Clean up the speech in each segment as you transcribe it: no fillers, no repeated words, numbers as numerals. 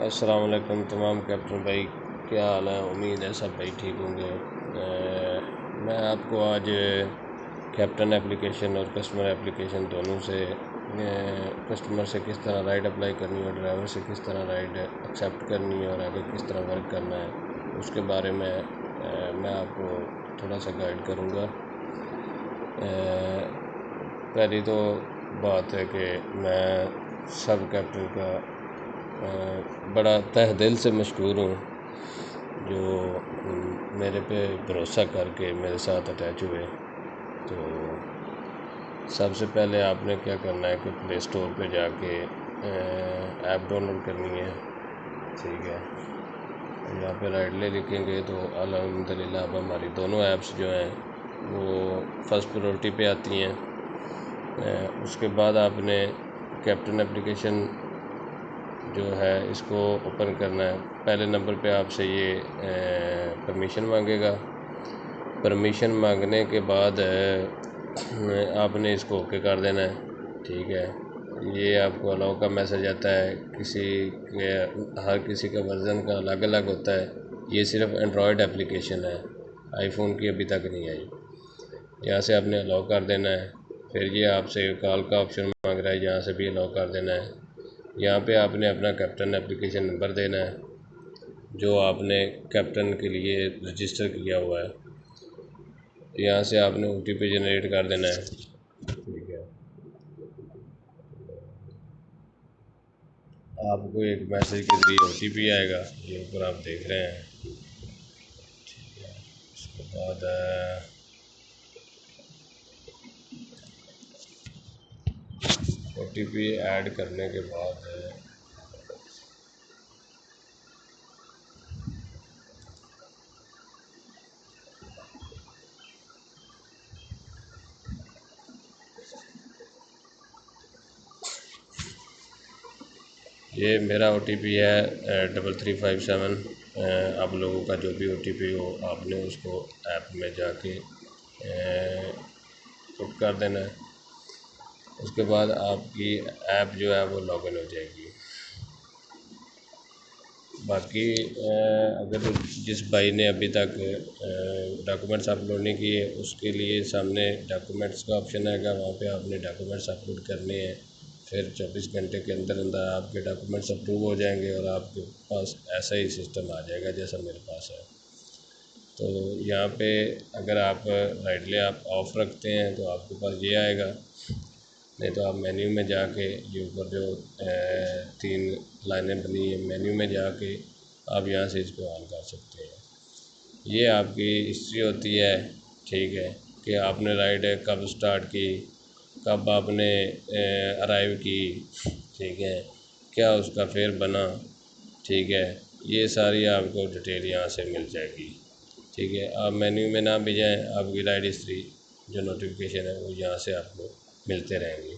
अस्सलाम वालेकुम तमाम कैप्टन भाई, क्या हाल है। उम्मीद है सब भाई ठीक होंगे। मैं आपको आज कैप्टन एप्लीकेशन और कस्टमर एप्लीकेशन दोनों से कस्टमर से किस तरह राइड अप्लाई करनी है, ड्राइवर से किस तरह राइड एक्सेप्ट करनी है और आगे किस तरह वर्क करना है उसके बारे में मैं आपको थोड़ा सा गाइड करूँगा। पहली तो बात है कि मैं सब कैप्टन का बड़ा तहे दिल से मशकूर हूँ जो मेरे पे भरोसा करके मेरे साथ अटैच हुए। तो सबसे पहले आपने क्या करना है कि प्ले स्टोर पे जाके ऐप डाउनलोड करनी है, ठीक है। यहाँ पे राइडले लिखेंगे तो अल्हम्दुलिल्लाह अब हमारी दोनों ऐप्स जो हैं वो फर्स्ट प्रायोरिटी पे आती हैं। उसके बाद आपने कैप्टन एप्लीकेशन जो है इसको ओपन करना है। पहले नंबर पे आपसे ये परमिशन मांगेगा। परमिशन मांगने के बाद आपने इसको ओके कर देना है, ठीक है। ये आपको अलाउ का मैसेज आता है। हर किसी का वर्जन का अलग अलग होता है। ये सिर्फ एंड्रॉयड एप्लीकेशन है, आईफोन की अभी तक नहीं आई। यहाँ से आपने अलाउ कर देना है। फिर ये आपसे कॉल का ऑप्शन मांग रहा है, यहाँ से भी अलाउ कर देना है। यहाँ पे आपने अपना कैप्टन एप्लीकेशन नंबर देना है जो आपने कैप्टन के लिए रजिस्टर किया हुआ है। यहाँ से आपने OTP जनरेट कर देना है, ठीक है। आपको एक मैसेज के जरिए OTP आएगा, ये ऊपर आप देख रहे हैं, ठीक है। उसके बाद OTP ऐड करने के बाद ये मेरा OTP है 3357। आप लोगों का जो भी OTP हो आपने उसको ऐप में जाके पुट कर देना है। उसके बाद आपकी ऐप जो है वो लॉगिन हो जाएगी। बाकी अगर जिस भाई ने अभी तक डॉक्यूमेंट्स अपलोड नहीं किए उसके लिए सामने डॉक्यूमेंट्स का ऑप्शन आएगा, वहाँ पे आपने डॉक्यूमेंट्स अपलोड करने हैं। फिर 24 घंटे के अंदर अंदर आपके डॉक्यूमेंट्स अप्रूव हो जाएंगे और आपके पास ऐसा ही सिस्टम आ जाएगा जैसा मेरे पास है। तो यहाँ पे अगर आप राइडले आप ऑफ़ रखते हैं तो आपके पास ये आएगा, नहीं तो आप मेन्यू में जाके ये ऊपर जो 3 लाइनें बनी है मेन्यू में जाके आप यहाँ से इसको ऑन कर सकते हैं। ये आपकी हिस्ट्री होती है, ठीक है, कि आपने राइड कब स्टार्ट की, कब आपने अराइव की, ठीक है, क्या उसका फेयर बना, ठीक है। ये सारी आपको डिटेल यहाँ से मिल जाएगी, ठीक है। आप मेन्यू में ना भी जाएँ, आपकी राइड हिस्ट्री जो नोटिफिकेशन है वो यहाँ से आपको मिलते रहेंगे।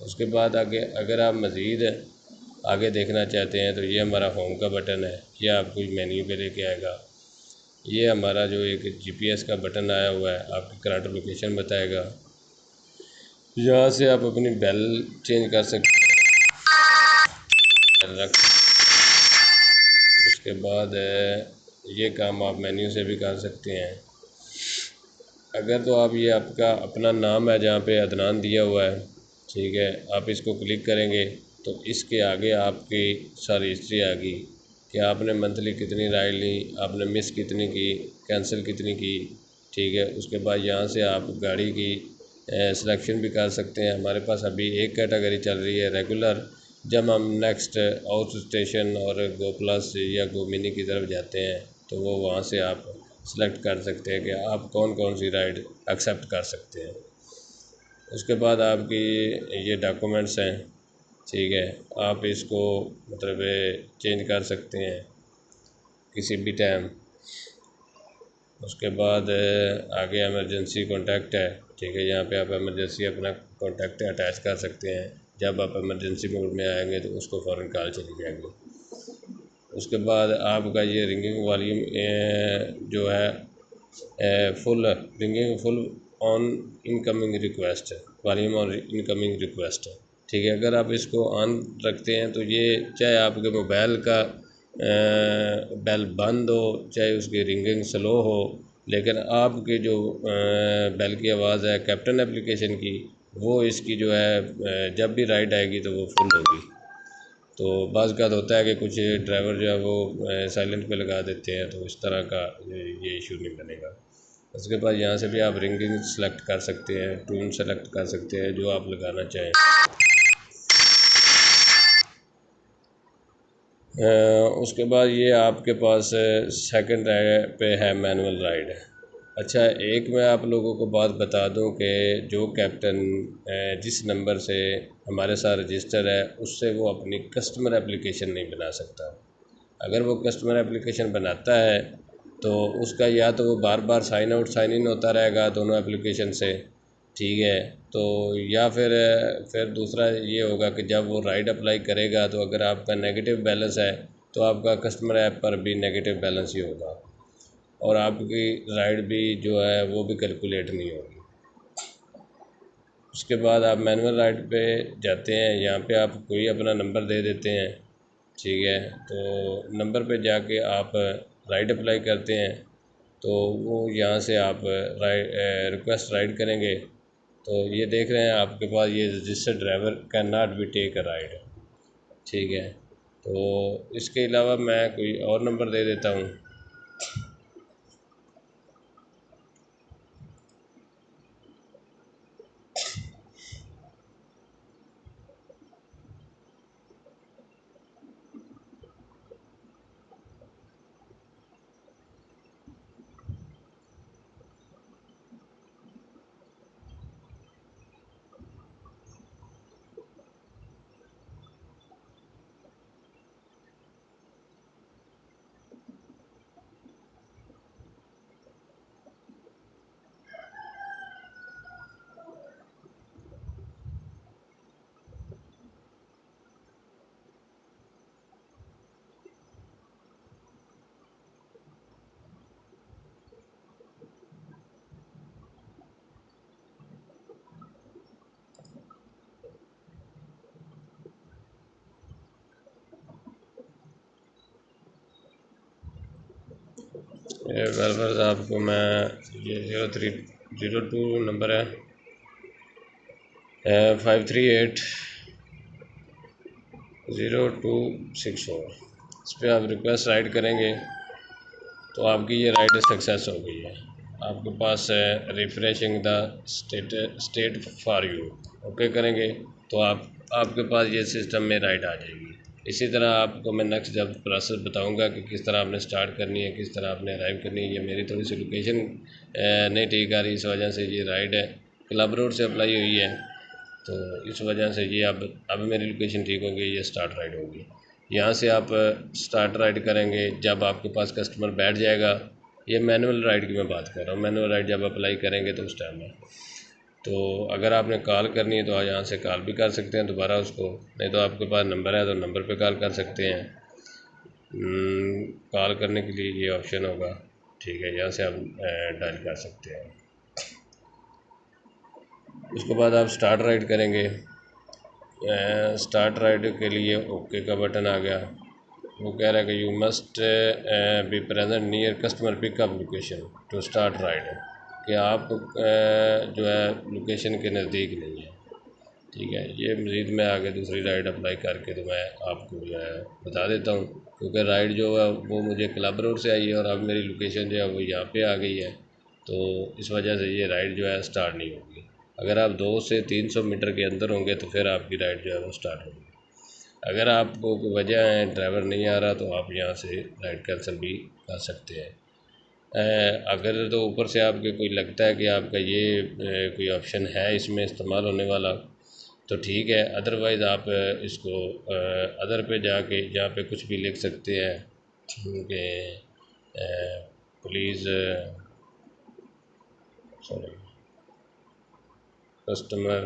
उसके बाद आगे अगर आप मज़ीद आगे देखना चाहते हैं तो ये हमारा होम का बटन है, ये आपको मेन्यू पे लेके आएगा। ये हमारा जो एक GPS का बटन आया हुआ है आपकी करंट लोकेशन बताएगा। यहाँ से आप अपनी बेल चेंज कर सकते हैं। उसके बाद ये काम आप मेन्यू से भी कर सकते हैं। अगर तो आप ये आपका अपना नाम है जहाँ पे अदनान दिया हुआ है, ठीक है, आप इसको क्लिक करेंगे तो इसके आगे आपकी सारी हिस्ट्री आ गई कि आपने मंथली कितनी राइड ली, आपने मिस कितनी की, कैंसिल कितनी की, ठीक है। उसके बाद यहाँ से आप गाड़ी की सिलेक्शन भी कर सकते हैं। हमारे पास अभी एक कैटेगरी चल रही है रेगुलर। जब हम नेक्स्ट आउट स्टेशन और गो प्लस या गो मिनी की तरफ जाते हैं तो वो वहाँ से आप सेलेक्ट कर सकते हैं कि आप कौन कौन सी राइड एक्सेप्ट कर सकते हैं। उसके बाद आपकी ये डॉक्यूमेंट्स हैं, ठीक है, आप इसको मतलब चेंज कर सकते हैं किसी भी टाइम। उसके बाद आगे इमरजेंसी कॉन्टैक्ट है, ठीक है, यहाँ पे आप इमरजेंसी अपना कॉन्टैक्ट अटैच कर सकते हैं। जब आप इमरजेंसी मोड में आएंगे तो उसको फ़ौरन कॉल चली जाएगी। उसके बाद आपका ये रिंगिंग वॉल्यूम जो है full ringing full on incoming request, volume और इनकमिंग रिक्वेस्ट है, ठीक है। अगर आप इसको ऑन रखते हैं तो ये चाहे आपके मोबाइल का बेल बंद हो, चाहे उसकी रिंगिंग स्लो हो, लेकिन आपके जो बेल की आवाज़ है कैप्टन एप्लीकेशन की, वो इसकी जो है जब भी राइड आएगी तो वो फुल होगी। तो बाज़ का होता है कि कुछ ड्राइवर जो है वो साइलेंट पे लगा देते हैं, तो इस तरह का ये इशू नहीं बनेगा। उसके बाद यहाँ से भी आप रिंगिंग सेलेक्ट कर सकते हैं, टून सेलेक्ट कर सकते हैं, जो आप लगाना चाहें। उसके बाद ये आपके पास सेकंड पे है मैनुअल राइड। अच्छा, एक मैं आप लोगों को बात बता दूं कि जो कैप्टन जिस नंबर से हमारे साथ रजिस्टर है, उससे वो अपनी कस्टमर एप्लीकेशन नहीं बना सकता। अगर वो कस्टमर एप्लीकेशन बनाता है तो उसका या तो वो बार बार साइन आउट साइन इन होता रहेगा दोनों एप्लीकेशन से, ठीक है। तो या फिर दूसरा ये होगा कि जब वो राइड अप्लाई करेगा तो अगर आपका नेगेटिव बैलेंस है तो आपका कस्टमर ऐप पर भी नेगेटिव बैलेंस ही होगा, और आपकी राइड भी जो है वो भी कैलकुलेट नहीं होगी। उसके बाद आप मैनुअल राइड पे जाते हैं, यहाँ पे आप कोई अपना नंबर दे देते हैं, ठीक है। तो नंबर पे जाके आप राइड अप्लाई करते हैं, तो वो यहाँ से आप रिक्वेस्ट राइड करेंगे, तो ये देख रहे हैं आपके पास ये registered driver can not be take a ride, ठीक है। तो इसके अलावा मैं कोई और नंबर दे देता हूँ। वेलफेयर साहब को मैं ये 0302 नंबर है 538026 इस पर आप रिक्वेस्ट राइड करेंगे तो आपकी ये राइड सक्सेस हो गई है। आपके पास refreshing the state for you okay करेंगे तो आपके पास ये सिस्टम में राइड आ जाएगी। इसी तरह आपको मैं नेक्स्ट जब प्रोसेस बताऊंगा कि किस तरह आपने स्टार्ट करनी है, किस तरह आपने अराइव करनी है। ये मेरी थोड़ी सी लोकेशन नहीं ठीक आ रही, इस वजह से ये राइड है क्लब रोड से अप्लाई हुई है, तो इस वजह से ये अब मेरी लोकेशन ठीक होगी, ये स्टार्ट राइड होगी। यहाँ से आप स्टार्ट राइड करेंगे, जब आपके पास कस्टमर बैठ जाएगा, ये मैनुअल राइड की मैं बात कर रहा हूँ, मैनुअल राइड जब अप्लाई करेंगे तो उस टाइम में, तो अगर आपने कॉल करनी है तो आज यहाँ से कॉल भी कर सकते हैं दोबारा उसको, नहीं तो आपके पास नंबर है तो नंबर पे कॉल कर सकते हैं। कॉल करने के लिए ये ऑप्शन होगा, ठीक है, यहाँ से आप डायल कर सकते हैं। उसके बाद आप स्टार्ट राइड करेंगे, स्टार्ट राइड के लिए ओके का बटन आ गया। वो कह रहा है कि you must be present near customer pickup location to start ride, कि आप जो है लोकेशन के नज़दीक नहीं है, ठीक है। ये मज़ीद मैं आगे दूसरी राइड अप्लाई करके तो मैं आपको जो है बता देता हूँ, क्योंकि राइड जो है वो मुझे क्लब रोड से आई है और अब मेरी लोकेशन जो है वो यहाँ पे आ गई है, तो इस वजह से ये राइड जो है स्टार्ट नहीं होगी। अगर आप 200 से 300 मीटर के अंदर होंगे तो फिर आपकी राइड जो है वो स्टार्ट होगी। अगर आपको कोई वजह है ड्राइवर नहीं आ रहा तो आप यहाँ से राइड कैंसिल भी कर सकते हैं। अगर तो ऊपर से आपके कोई लगता है कि आपका ये कोई ऑप्शन है इसमें इस्तेमाल होने वाला तो ठीक है, अदरवाइज़ आप इसको अदर पे जाके जहाँ पे कुछ भी लिख सकते हैं कि please sorry customer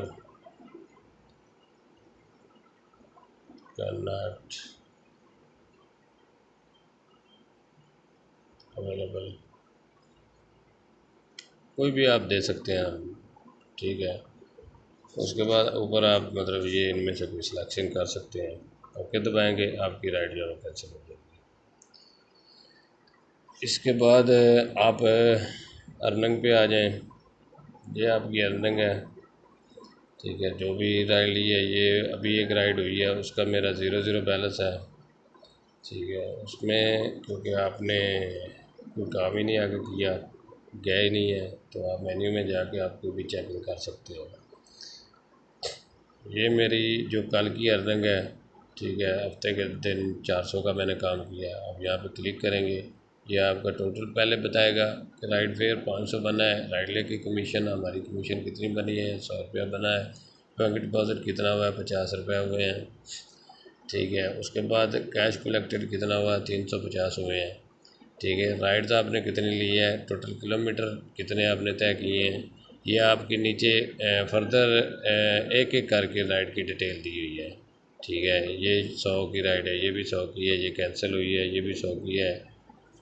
can not available, कोई भी आप दे सकते हैं, ठीक है। उसके बाद ऊपर आप मतलब ये इनमें से कोई सिलेक्शन कर सकते हैं। ओके दबाएंगे, आपकी राइड जो है कैंसिल हो जाएगी। इसके बाद आप अर्निंग पे आ जाएं। ये आपकी अर्निंग है, ठीक है। जो भी राइड ली है, ये अभी एक राइड हुई है, उसका मेरा 0 बैलेंस है, ठीक है। उसमें क्योंकि आपने कोई काम ही नहीं आगे किया, गए ही नहीं है, तो आप मेन्यू में जाके आप कोई भी चेकिंग कर सकते हो। ये मेरी जो कल की अर्निंग है, ठीक है। हफ्ते के दिन 400 का मैंने काम किया। अब यहाँ पे क्लिक करेंगे, ये आपका टोटल पहले बताएगा कि राइड फेयर 500 बना है, राइड लेके कमीशन, हमारी कमीशन कितनी बनी है, 100 रुपया बना है। बैंक डिपॉजिट कितना हुआ है, 50 रुपये हुए हैं, ठीक है। उसके बाद कैश कलेक्टेड कितना हुआ, 350 हुए हैं, ठीक है। राइड्स आपने कितनी ली है, टोटल किलोमीटर कितने आपने तय किए हैं, ये आपके नीचे फर्दर एक एक करके राइड की डिटेल दी हुई है, ठीक है। ये 100 की राइड है, ये भी 100 की है, ये कैंसिल हुई है, ये भी 100 की है,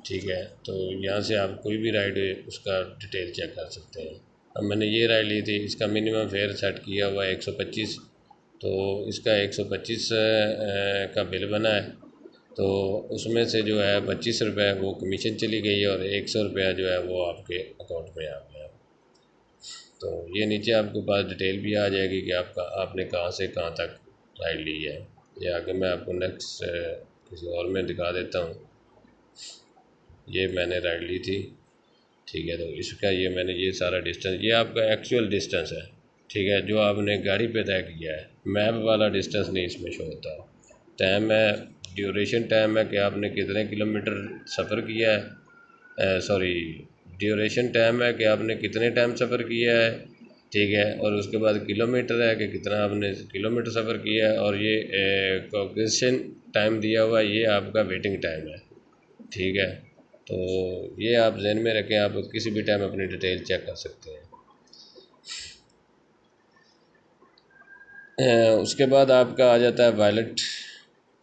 ठीक है। तो यहाँ से आप कोई भी राइड उसका डिटेल चेक कर सकते हैं। अब मैंने ये राइड ली थी, इसका मिनिमम फेयर सेट किया हुआ है 125, तो इसका 125 का बिल बना है। तो उसमें से जो है 25 रुपये वो कमीशन चली गई है और 100 रुपया जो है वो आपके अकाउंट में आ गया। तो ये नीचे आपके पास डिटेल भी आ जाएगी कि आपने कहाँ से कहाँ तक राइड ली है। ये आगे मैं आपको नेक्स्ट किसी और में दिखा देता हूँ। ये मैंने राइड ली थी, ठीक है। तो इसका ये मैंने ये सारा डिस्टेंस, ये आपका एक्चुअल डिस्टेंस है, ठीक है, जो आपने गाड़ी पे तय किया है। मैप वाला डिस्टेंस नहीं इसमें शो होता। टाइम है, ड्यूरेशन टाइम है कि आपने कितने किलोमीटर सफ़र किया है, सॉरी, ड्यूरेशन टाइम है कि आपने कितने टाइम सफ़र किया है, ठीक है। और उसके बाद किलोमीटर है कि कितना आपने किलोमीटर सफ़र किया है, और ये कॉग्निशन टाइम दिया हुआ है, ये आपका वेटिंग टाइम है, ठीक है। तो ये आप जहन में रखें, आप किसी भी टाइम अपनी डिटेल चेक कर सकते हैं। उसके बाद आपका आ जाता है वैलेट,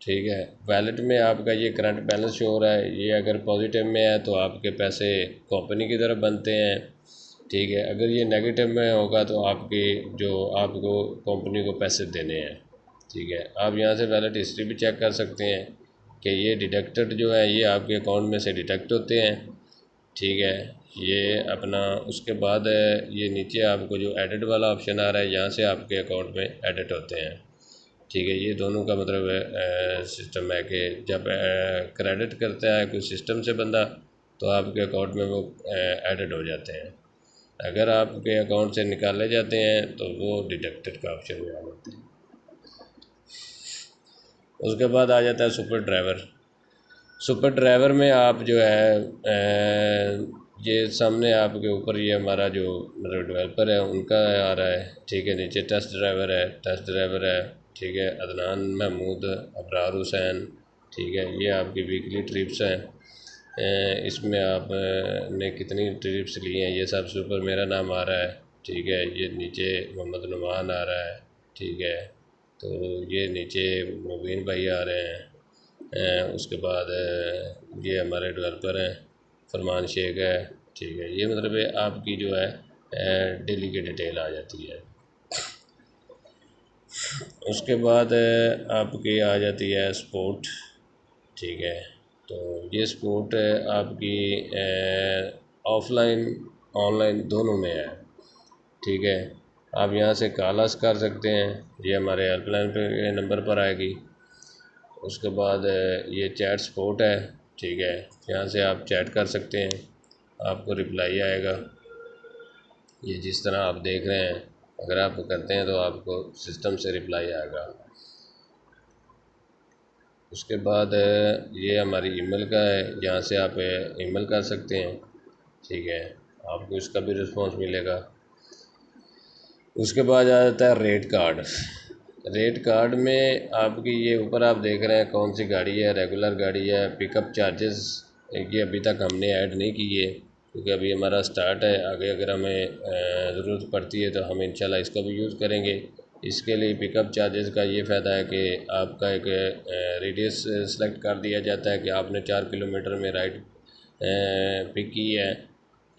ठीक है। वैलेट में आपका ये करंट बैलेंस शो हो रहा है, ये अगर पॉजिटिव में है तो आपके पैसे कंपनी की तरफ बनते हैं, ठीक है। अगर ये नेगेटिव में होगा तो आपकी जो आपको कंपनी को पैसे देने हैं, ठीक है। आप यहाँ से वैलेट हिस्ट्री भी चेक कर सकते हैं कि ये डिडक्टेड जो है ये आपके अकाउंट में से डिडक्ट होते हैं, ठीक है। ये अपना उसके बाद ये नीचे आपको जो एडिट वाला ऑप्शन आ रहा है, यहाँ से आपके अकाउंट में एडिट होते हैं, ठीक है। ये दोनों का मतलब सिस्टम है कि जब क्रेडिट करता है कोई सिस्टम से बंदा, तो आपके अकाउंट में वो एडिट हो जाते हैं। अगर आपके अकाउंट से निकाले जाते हैं तो वो डिडक्टेड का ऑप्शन में आ जाते हैं। उसके बाद आ जाता है सुपर ड्राइवर। सुपर ड्राइवर में आप जो है ये सामने आपके ऊपर ये हमारा जो मतलब डेवलपर है उनका आ रहा है, ठीक है। नीचे टेस्ट ड्राइवर है, टेस्ट ड्राइवर है, ठीक है। अदनान महमूद, अबरार हुसैन, ठीक है। ये आपकी वीकली ट्रिप्स हैं, इसमें आप ने कितनी ट्रिप्स ली हैं ये सब सुपर मेरा नाम आ रहा है, ठीक है। ये नीचे मोहम्मद नुमान आ रहा है, ठीक है। तो ये नीचे मुबीन भाई आ रहे हैं, उसके बाद ये हमारे डेवलपर हैं, फरमान शेख है, ठीक है। ये मतलब आपकी जो है डेली की डिटेल आ जाती है। उसके बाद आपकी आ जाती है स्पोर्ट, ठीक है। तो ये स्पोर्ट आपकी ऑफलाइन ऑनलाइन दोनों में है, ठीक है। आप यहाँ से कॉल्स कर सकते हैं, ये हमारे हेल्पलाइन पे नंबर पर आएगी। उसके बाद ये चैट सपोर्ट है, ठीक है। यहाँ से आप चैट कर सकते हैं, आपको रिप्लाई आएगा। ये जिस तरह आप देख रहे हैं, अगर आप करते हैं तो आपको सिस्टम से रिप्लाई आएगा। उसके बाद ये हमारी ईमेल का है, यहाँ से आप ईमेल कर सकते हैं, ठीक है। आपको इसका भी रिस्पॉन्स मिलेगा। उसके बाद आ जाता है रेट कार्ड। रेट कार्ड में आपकी ये ऊपर आप देख रहे हैं कौन सी गाड़ी है, रेगुलर गाड़ी है, पिकअप चार्जेस ये अभी तक हमने ऐड नहीं किए क्योंकि अभी हमारा स्टार्ट है। आगे अगर हमें ज़रूरत पड़ती है तो हम इंशाल्लाह इसका भी यूज़ करेंगे। इसके लिए पिकअप चार्जेस का ये फ़ायदा है कि आपका एक रेडियस सेलेक्ट कर दिया जाता है कि आपने 4 किलोमीटर में राइड पिक की है,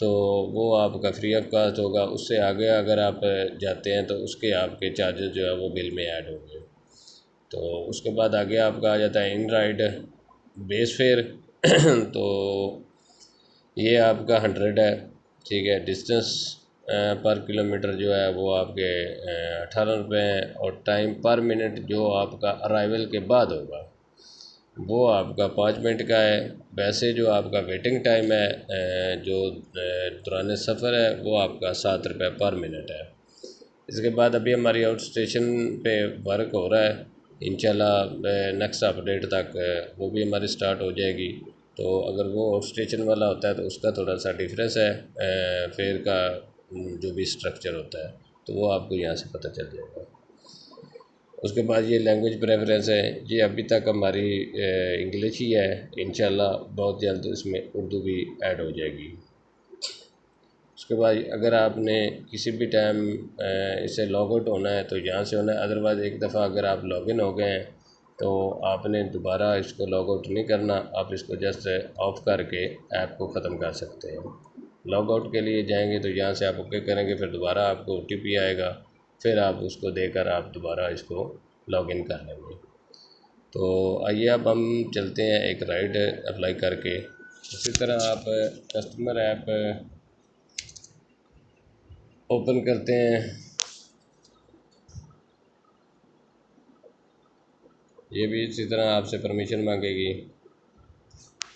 तो वो आपका फ्री ऑफ कॉस्ट होगा। उससे आगे अगर आप जाते हैं तो उसके आपके चार्जेस जो है वो बिल में ऐड होंगे। तो उसके बाद आगे आपका आ जाता है इन राइड बेस फेयर तो ये आपका 100 है, ठीक है। डिस्टेंस पर किलोमीटर जो है वो आपके 18 रुपये हैं, और टाइम पर मिनट जो आपका अराइवल के बाद होगा वो आपका 5 मिनट का है। वैसे जो आपका वेटिंग टाइम है जो दौरान सफ़र है वो आपका 7 रुपये पर मिनट है। इसके बाद अभी हमारी आउट स्टेशन पे वर्क हो रहा है, इंशाल्लाह नेक्स्ट अपडेट तक वो भी हमारी स्टार्ट हो जाएगी। तो अगर वो आउट स्टेशन वाला होता है तो उसका थोड़ा सा डिफरेंस है फेयर का जो भी स्ट्रक्चर होता है, तो वो आपको यहाँ से पता चल जाएगा। उसके बाद ये लैंग्वेज प्रेफरेंस है, ये अभी तक हमारी इंग्लिश ही है, इंशाल्लाह बहुत जल्द इसमें उर्दू भी ऐड हो जाएगी। उसके बाद अगर आपने किसी भी टाइम इसे लॉग आउट होना है तो यहाँ से होना है, अदरवाइज़ एक दफ़ा अगर आप लॉगिन हो गए हैं तो आपने दोबारा इसको लॉग आउट नहीं करना, आप इसको जस्ट ऑफ करके ऐप को ख़त्म कर सकते हैं। लॉग आउट के लिए जाएंगे तो यहाँ से आप ओके करेंगे, फिर दोबारा आपको OTP आएगा, फिर आप उसको देकर आप दोबारा इसको लॉगिन कर लेंगे। तो आइए अब हम चलते हैं एक राइड अप्लाई करके। इसी तरह आप कस्टमर ऐप ओपन करते हैं। ये भी इसी तरह आपसे परमिशन मांगेगी,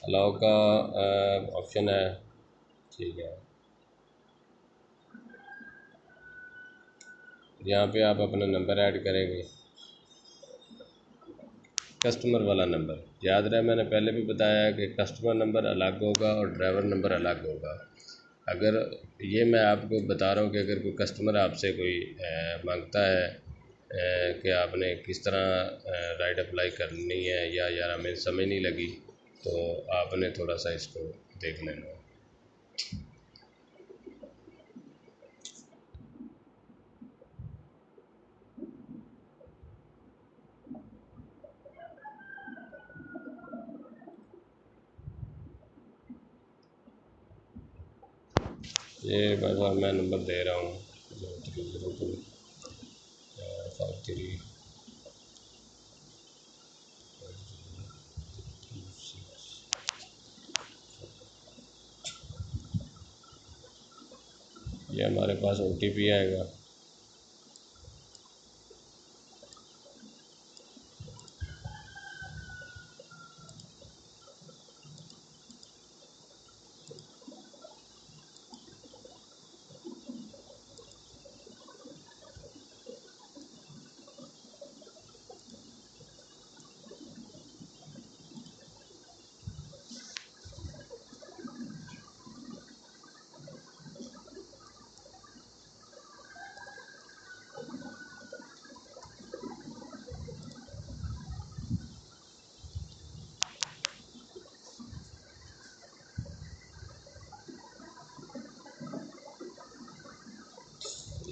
अलाउ का ऑप्शन है, ठीक है। यहाँ पे आप अपना नंबर ऐड करेंगे, कस्टमर वाला नंबर। याद रहे मैंने पहले भी बताया कि कस्टमर नंबर अलग होगा और ड्राइवर नंबर अलग होगा। अगर ये मैं आपको बता रहा हूँ कि अगर कोई कस्टमर आपसे कोई मांगता है कि आपने किस तरह राइड अप्लाई करनी है या यार हमें समझ नहीं लगी, तो आपने थोड़ा सा इसको देख लेना है। ये बाबा मैं नंबर दे रहा हूँ 030253। ये हमारे पास OTP आएगा।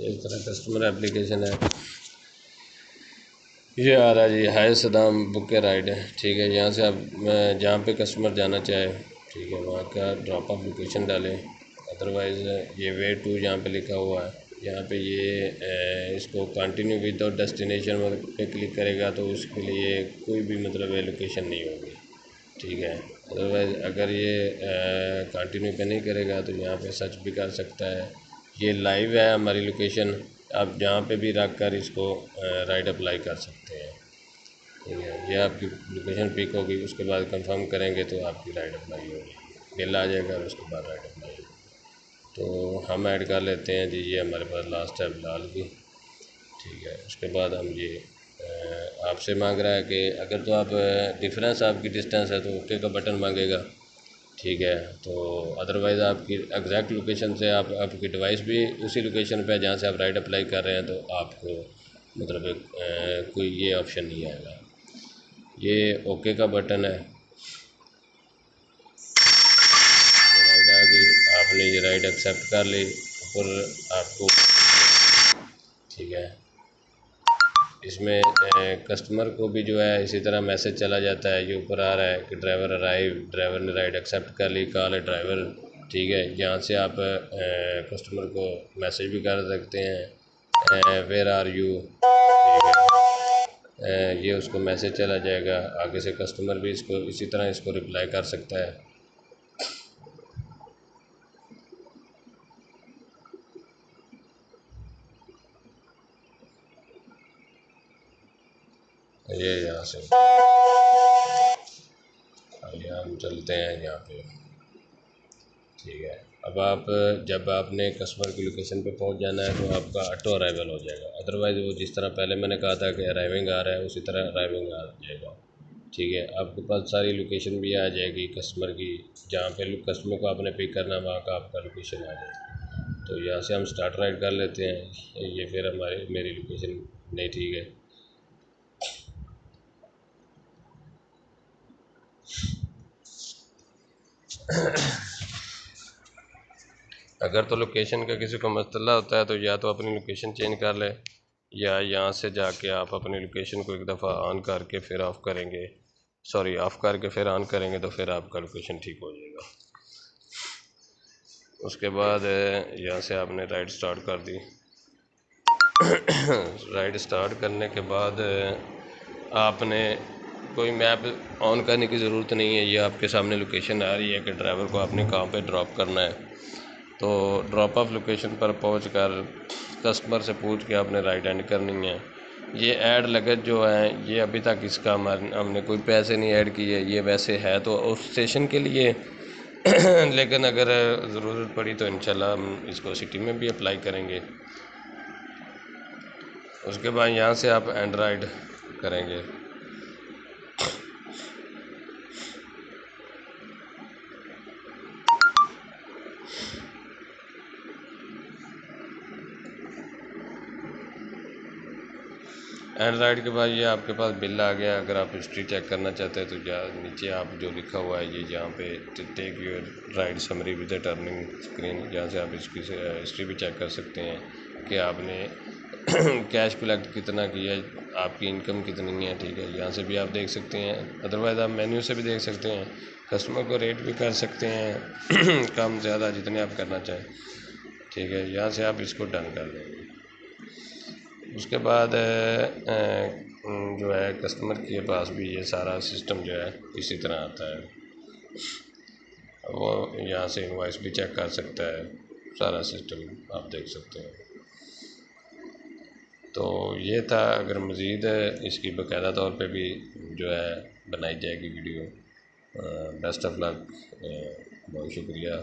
इस तरह कस्टमर एप्लीकेशन है, ये आ रहा है जी, हाय सदाम बुक के राइड है, ठीक है। यहाँ से आप जहाँ पे कस्टमर जाना चाहे, ठीक है, वहाँ का ड्रॉप ऑफ लोकेशन डालें। अदरवाइज़ ये वे टू यहाँ पे लिखा हुआ है, यहाँ पे ये इसको कंटिन्यू विदाउट डेस्टिनेशन पे क्लिक करेगा तो उसके लिए कोई भी मतलब लोकेशन नहीं होगी, ठीक है। अदरवाइज़ अगर ये कंटिन्यू पे नहीं करेगा तो यहाँ पे सर्च भी कर सकता है। ये लाइव है हमारी लोकेशन, आप जहाँ पे भी रख कर इसको राइड अप्लाई कर सकते हैं, ठीक है। ये आपकी लोकेशन पिक होगी, उसके बाद कंफर्म करेंगे तो आपकी राइड अप्लाई होगी, बिल आ जाएगा और उसके बाद राइड अप्लाई होगी। तो हम ऐड कर लेते हैं जी, ये हमारे पास लास्ट है बिलाल की, ठीक है। उसके बाद हम ये आपसे मांग रहा है कि अगर तो आप डिफरेंस आपकी डिस्टेंस है तो ओके का बटन मांगेगा, ठीक है। तो अदरवाइज़ आपकी एग्जैक्ट लोकेशन से आप आपकी डिवाइस भी उसी लोकेशन पे है जहाँ से आप राइड अप्लाई कर रहे हैं, तो आपको मतलब कोई ये ऑप्शन नहीं आएगा। ये ओके का बटन है, राइड आ गई, आपने ये राइड एक्सेप्ट कर ली, ऊपर आपको, ठीक है। इसमें कस्टमर को भी जो है इसी तरह मैसेज चला जाता है, ये ऊपर आ रहा है कि ड्राइवर अराइव, ड्राइवर ने राइड एक्सेप्ट कर ली, कॉल है ड्राइवर, ठीक है। यहाँ से आप कस्टमर को मैसेज भी कर सकते हैं, वेयर आर यू, ठीक है। ये उसको मैसेज चला जाएगा, आगे से कस्टमर भी इसको इसी तरह इसको रिप्लाई कर सकता है। ये यहाँ से आइए हम चलते हैं यहाँ पे, ठीक है। अब आप जब आपने कस्टमर की लोकेशन पे पहुंच जाना है तो आपका ऑटो अराइवल हो जाएगा, अदरवाइज़ वो जिस तरह पहले मैंने कहा था कि अराइविंग आ रहा है उसी तरह अराइविंग आ जाएगा, ठीक है। आपके पास सारी लोकेशन भी आ जाएगी कस्टमर की, जहाँ पे कस्टमर को आपने पिक करना वहाँ का आपका लोकेशन आ जाएगा। तो यहाँ से हम स्टार्ट राइड कर लेते हैं, ये फिर मेरी लोकेशन नहीं, ठीक है। अगर तो लोकेशन का किसी को मसला होता है तो या तो अपनी लोकेशन चेंज कर ले, या यहाँ से जाके आप अपनी लोकेशन को एक दफ़ा ऑन करके फिर ऑफ़ करेंगे, सॉरी ऑफ़ करके फिर ऑन करेंगे तो फिर आपका लोकेशन ठीक हो जाएगा। उसके बाद यहाँ से आपने राइड स्टार्ट कर दी। राइड स्टार्ट करने के बाद आपने कोई मैप ऑन करने की ज़रूरत नहीं है, ये आपके सामने लोकेशन आ रही है कि ड्राइवर को आपने कहाँ पे ड्रॉप करना है। तो ड्रॉप ऑफ लोकेशन पर पहुँच कर कस्टमर से पूछ के आपने राइट एंड करनी है। ये ऐड लगेज जो है ये अभी तक इसका हमने कोई पैसे नहीं ऐड किए, ये वैसे है तो उस स्टेशन के लिए लेकिन अगर ज़रूरत पड़ी तो इंशाल्लाह हम इसको सिटी में भी अप्लाई करेंगे। उसके बाद यहाँ से आप एंड्रॉयड करेंगे। एंड्रॉयड के बाद ये आपके पास बिल आ गया। अगर आप हिस्ट्री चेक करना चाहते हैं तो नीचे आप जो लिखा हुआ है ये जहाँ पे take your ride summary with turning screen, जहाँ से आप इसकी हिस्ट्री भी चेक कर सकते हैं कि आपने कैश कलेक्ट कितना किया, आपकी इनकम कितनी है, ठीक है। यहाँ से भी आप देख सकते हैं, अदरवाइज़ आप मेन्यू से भी देख सकते हैं। कस्टमर को रेट भी कर सकते हैं कम ज़्यादा जितने आप करना चाहें, ठीक है। यहाँ से आप इसको डन कर देंगे। उसके बाद जो है कस्टमर के पास भी ये सारा सिस्टम जो है इसी तरह आता है, वो यहाँ से इनवॉइस भी चेक कर सकता है, सारा सिस्टम आप देख सकते हैं। तो ये था, अगर मज़ीद इसकी बाकायदा तौर पे भी जो है बनाई जाएगी वीडियो। बेस्ट ऑफ लक, बहुत शुक्रिया।